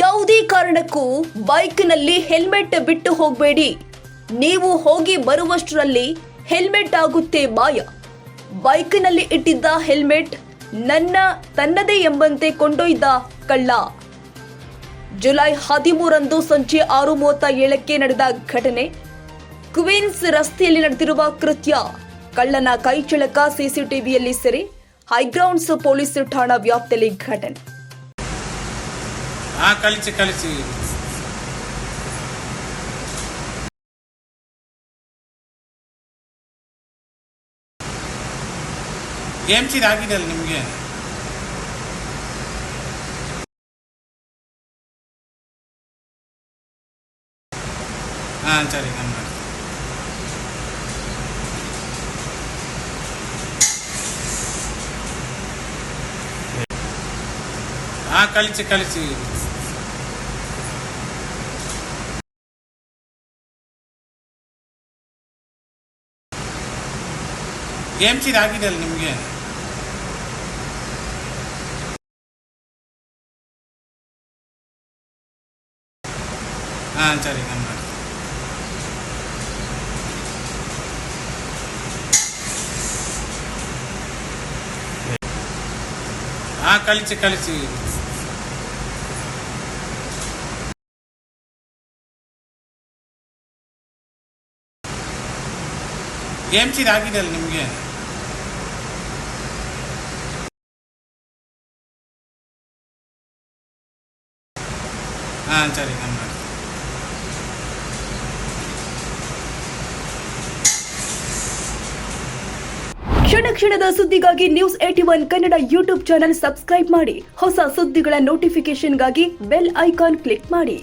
ಯಾವುದೇ ಕಾರಣಕ್ಕೂ ಬೈಕ್ನಲ್ಲಿ ಹೆಲ್ಮೆಟ್ ಬಿಟ್ಟು ಹೋಗಬೇಡಿ. ನೀವು ಹೋಗಿ ಬರುವಷ್ಟರಲ್ಲಿ ಹೆಲ್ಮೆಟ್ ಆಗುತ್ತೆ ಮಾಯ. ಬೈಕ್ನಲ್ಲಿ ಇಟ್ಟಿದ್ದ ಹೆಲ್ಮೆಟ್ ತನ್ನದೇ ಎಂಬಂತೆ ಕೊಂಡೊಯ್ದ ಕಳ್ಳ. ಜುಲೈ 13ರಂದು ಸಂಜೆ 6:37ಕ್ಕೆ ನಡೆದ ಘಟನೆ. ಕ್ವೀನ್ಸ್ ರಸ್ತೆಯಲ್ಲಿ ನಡೆದಿರುವ ಕೃತ್ಯ. ಕಳ್ಳನ ಕೈಚಳಕ ಸಿಸಿಟಿವಿಯಲ್ಲಿ ಸೆರೆ. ಹೈಗ್ರೌಂಡ್ಸ್ ಪೊಲೀಸ್ ಠಾಣಾ ವ್ಯಾಪ್ತಿಯಲ್ಲಿ ಘಟನೆ. ಕಳಿಸಿ ಗೇಮ್ಸ್ ಇದಾಗಿದೆ ಅಲ್ಲ ನಿಮಗೆ. ಸರಿ ನಮ್ಮ ಕಳಿಸಿ ಗೇಮ್ಸ್ ಇದಾಗಿದೆ ಅಲ್ಲ ನಿಮಗೆ. ಸರಿ ನಮ್ಮ ಕಳಿಸಿ ಗೇಮ್ಸ್ ಇದಾಗಿದೆ ಅಲ್ಲ ನಿಮಗೆ. ಸರಿ ನಮ್ಮ ಕ್ಷಣದ ಸುದ್ದಿಗಾಗಿ news 81 Kannada YouTube channel subscribe ಮಾಡಿ. ಹೊಸ ಸುದ್ದಿಗಳ ನೋಟಿಫಿಕೇಶನ್ಗಾಗಿ ಬೆಲ್ ಐಕಾನ್ ಕ್ಲಿಕ್ ಮಾಡಿ.